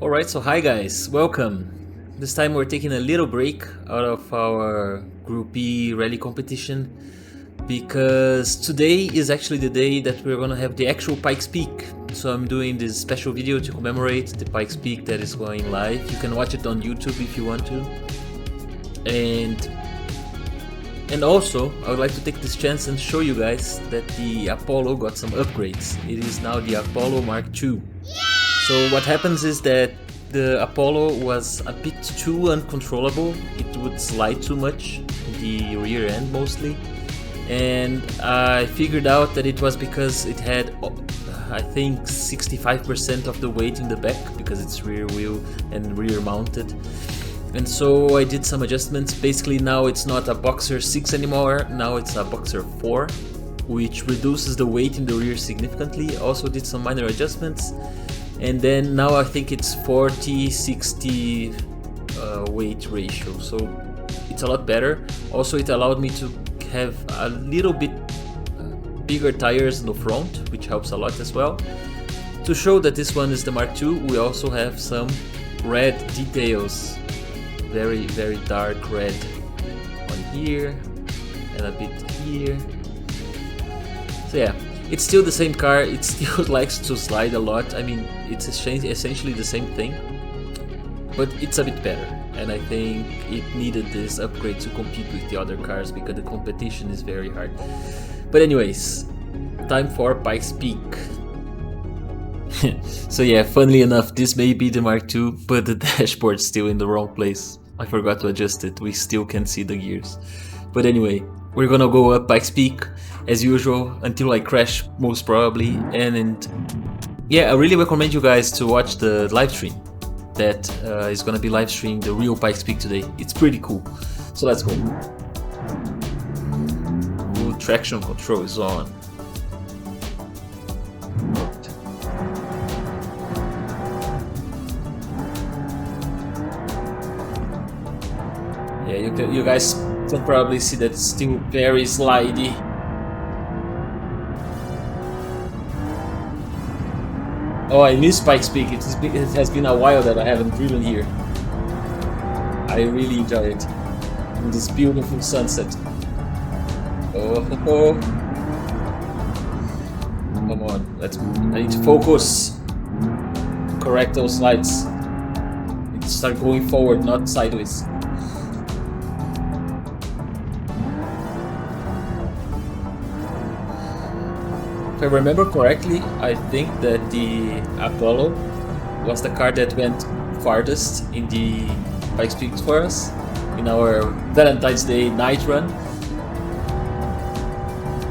Alright, so hi guys, welcome. This time we're taking a little break out of our Group B rally competition because today is actually the day that we're gonna have the actual Pikes Peak. So I'm doing this special video to commemorate the Pikes Peak that is going live. You can watch it on YouTube if you want to. And also, I would like to take this chance and show you guys that the Apollo got some upgrades. It is now the Apollo Mark II. So what happens is that the Apollo was a bit too uncontrollable. It would slide too much, the rear end mostly. And I figured out that it was because it had, I think, 65% of the weight in the back because it's rear wheel and rear mounted. And so I did some adjustments. Basically now it's not a Boxer 6 anymore, now it's a Boxer 4, which reduces the weight in the rear significantly. Also did some minor adjustments. And then now I think it's 40-60 weight ratio, so it's a lot better. Also it allowed me to have a little bit bigger tires in the front, which helps a lot as well. To show that this one is the Mark II, we also have some red details. Very, very dark red on here and a bit here. So yeah, it's still the same car, it still likes to slide a lot. I mean, it's essentially the same thing, but it's a bit better. And I think it needed this upgrade to compete with the other cars because the competition is very hard. But anyways, time for Pikes Peak. So yeah, funnily enough, this may be the Mark II, but the dashboard's still in the wrong place. I forgot to adjust it, we still can see the gears. But anyway, we're gonna go up Pikes Peak as usual until I crash most probably. And yeah, I really recommend you guys to watch the live stream that is gonna be live streaming the real Pikes Peak today. It's pretty cool. So let's go. Ooh, traction control is on. Yeah, you guys can probably see that it's still very slidey. Oh, I miss Pikes Peak. It has been a while that I haven't driven here. I really enjoy it. In this beautiful sunset. Oh, come on, I need to focus. Correct those slides. Need to start going forward, not sideways. If I remember correctly, I think that the Apollo was the car that went farthest in the Pikes Peak for us in our Valentine's Day night run.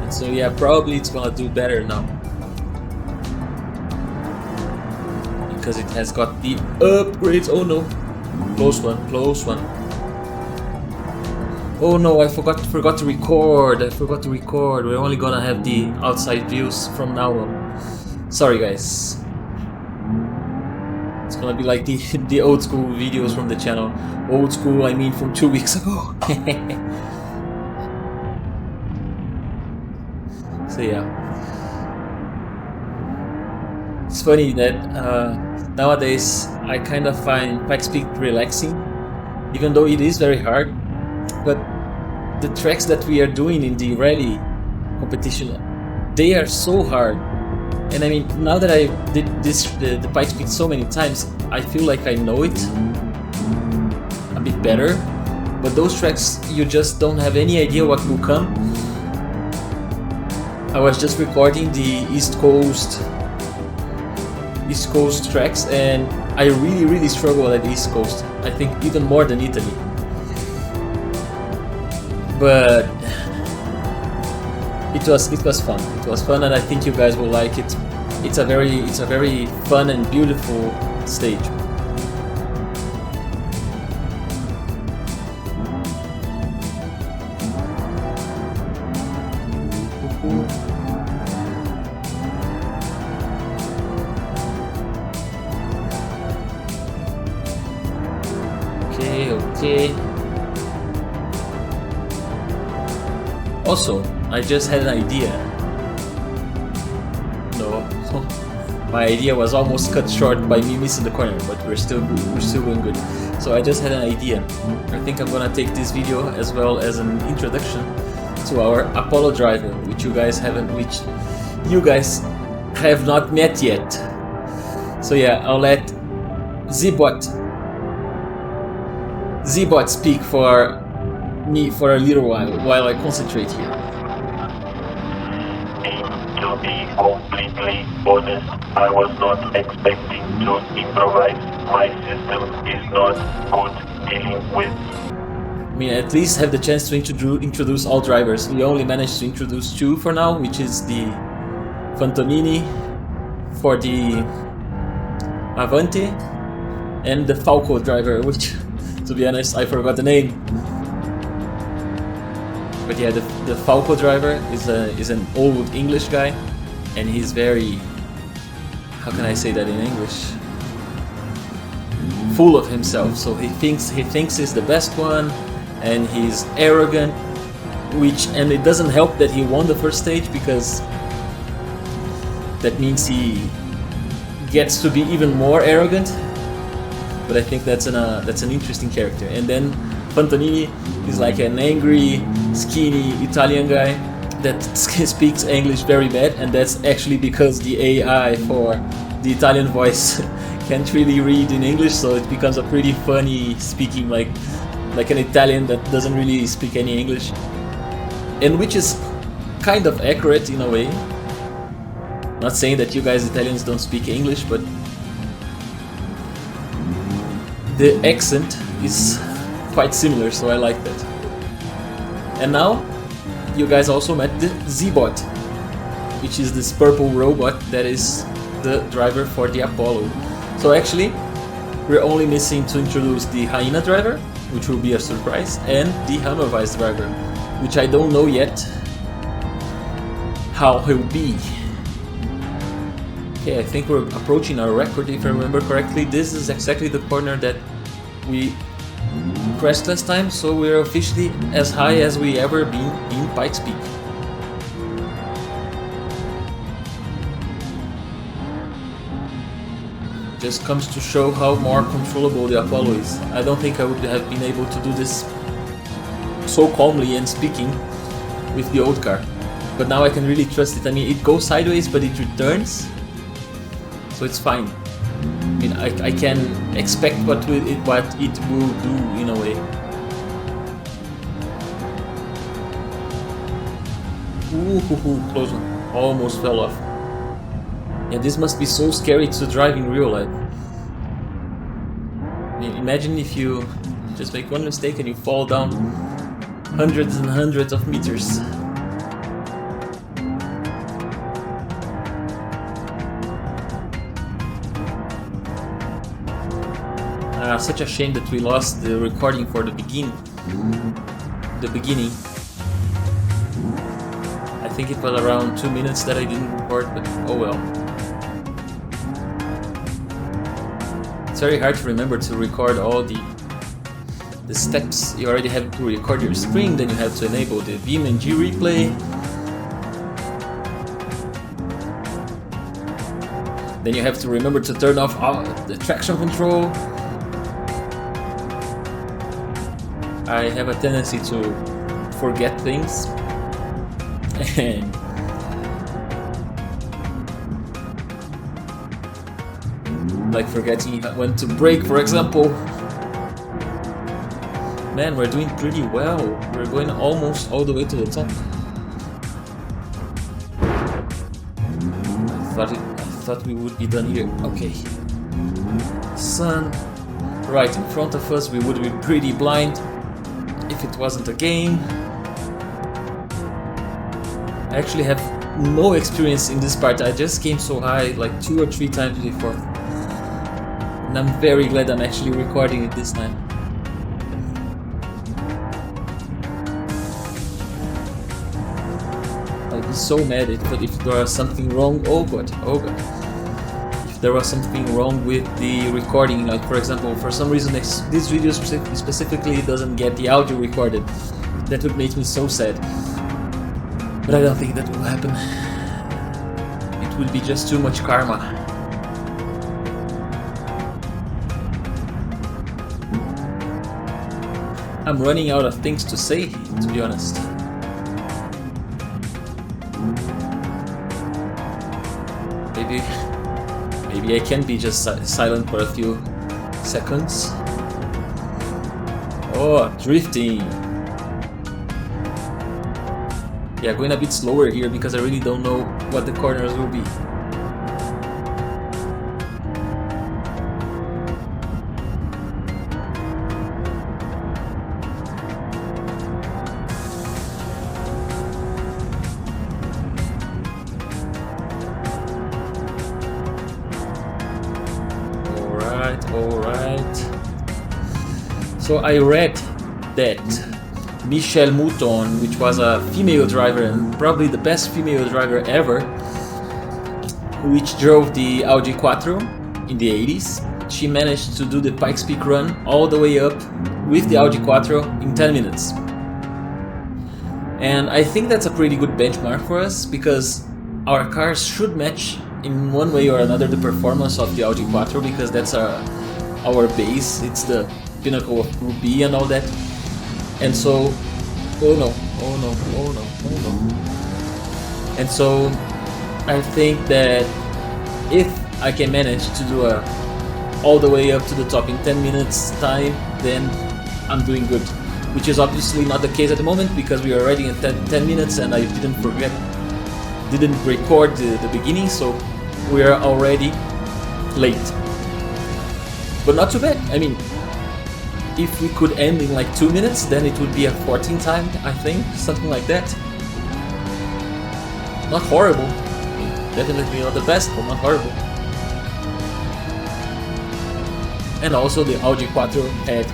And so yeah, probably it's gonna do better now. Because it has got the upgrades. Oh no, close one, close one. Oh no, I forgot to record. We're only gonna have the outside views from now on. Sorry guys. It's gonna be like the old school videos from the channel. Old school, I mean from 2 weeks ago. So yeah. It's funny that nowadays I kind of find Pikes Peak relaxing, even though it is very hard. But the tracks that we are doing in the rally competition, they are so hard. And I mean, now that I did the Pikes Peak so many times, I feel like I know it a bit better. But those tracks, you just don't have any idea what will come. I was just recording the East Coast tracks, and I really struggle at the East Coast. I think even more than Italy. But it was fun. It was fun, and I think you guys will like it. It's a very fun and beautiful stage. Okay. Also, I just had an idea. No, My idea was almost cut short by me missing the corner, but we're still going good. So I just had an idea. I think I'm gonna take this video as well as an introduction to our Apollo driver, which you guys have not met yet. So yeah, I'll let Zbot speak for me for a little while I concentrate here. To be completely honest, I was not expecting to improvise. My system is not good dealing with. I mean, at least have the chance to introduce all drivers. We only managed to introduce 2 for now, which is the Fantonini for the Avanti and the Falco driver, which, to be honest, I forgot the name. But yeah, the Falco driver is an old English guy, and he's very, how can I say that in English? Full of himself. So he thinks he's the best one, and he's arrogant. And it doesn't help that he won the first stage, because that means he gets to be even more arrogant. But I think that's an interesting character. And then Fantonini is like an angry, skinny Italian guy that speaks English very bad, and that's actually because the AI for the Italian voice can't really read in English, so it becomes a pretty funny speaking like an Italian that doesn't really speak any English, and which is kind of accurate in a way. Not saying that you guys Italians don't speak English, but the accent is quite similar, so I like that. And now you guys also met the Zbot, which is this purple robot that is the driver for the Apollo. So actually we're only missing to introduce the Hyena driver, which will be a surprise, and the Hammerweiss driver, which I don't know yet how he'll be. Okay, I think we're approaching our record, if I remember correctly. This is exactly the corner that we crashed last time, so we're officially as high as we ever been in Pikes Peak. Just comes to show how more controllable the Apollo is. I don't think I would have been able to do this so calmly and speaking with the old car, but now I can really trust it. I mean, it goes sideways, but it returns, so it's fine. I mean, I can expect what it will do in a way. Ooh, close one. Almost fell off. Yeah, this must be so scary to drive in real life. I mean, imagine if you just make one mistake and you fall down hundreds and hundreds of meters. Such a shame that we lost the recording for the beginning. I think it was around 2 minutes that I didn't record, but oh well. It's very hard to remember to record all the steps. You already have to record your screen, then you have to enable the BeamNG replay. Then you have to remember to turn off the traction control. I have a tendency to forget things, and like forgetting when to brake, for example. Man, we're doing pretty well. We're going almost all the way to the top. I thought we would be done here. Okay. Sun right in front of us. We would be pretty blind if it wasn't a game. I actually have no experience in this part. I just came so high like 2 or 3 times before, and I'm very glad I'm actually recording it this time. I'd be so mad if there was something wrong. Oh god. If there was something wrong with the recording, like for example, for some reason this video specifically doesn't get the audio recorded, that would make me so sad. But I don't think that will happen. It would be just too much karma. I'm running out of things to say, to be honest. Maybe I can be just silent for a few seconds. Oh, drifting. Yeah, going a bit slower here because I really don't know what the corners will be. Alright. So I read that Michelle Mouton, which was a female driver and probably the best female driver ever, which drove the Audi Quattro in the 80s, she managed to do the Pikes Peak run all the way up with the Audi Quattro in 10 minutes. And I think that's a pretty good benchmark for us because our cars should match in one way or another the performance of the Audi Quattro, because that's our base, it's the pinnacle of Group B and all that. And so, oh no. And so I think that if I can manage to do all the way up to the top in 10 minutes time, then I'm doing good. Which is obviously not the case at the moment because we are already in 10 minutes and I didn't record the beginning, so we are already late. But not too bad. I mean, if we could end in like 2 minutes, then it would be a 14 time, I think, something like that. Not horrible. I mean, definitely not the best, but not horrible. And also the Audi Quattro had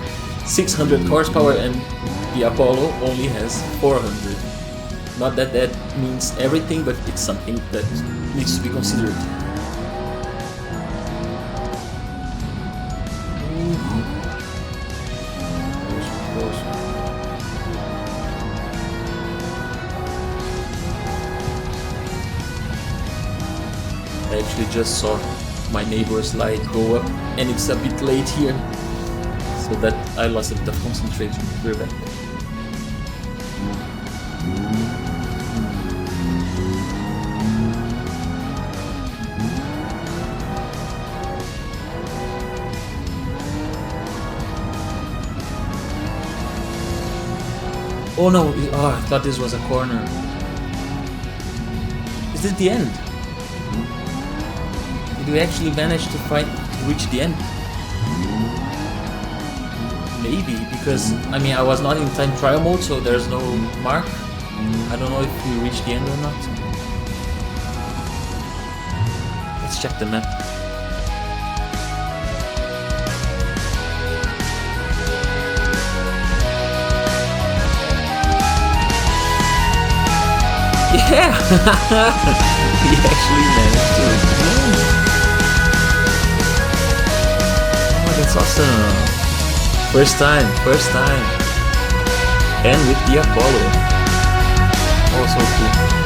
600 horsepower and the Apollo only has 400. Not that that means everything, but it's something that needs to be considered. I actually just saw my neighbor's light go up and it's a bit late here, so that I lost a bit of concentration. We're back. Oh no, I thought this was a corner. Is this the end? Did we actually manage to reach the end? Maybe, because I mean I was not in time trial mode, so there's no mark. I don't know if we reached the end or not. Let's check the map. Yeah! We actually managed to. Oh, that's awesome! First time! And with the Apollo. Oh, so cool.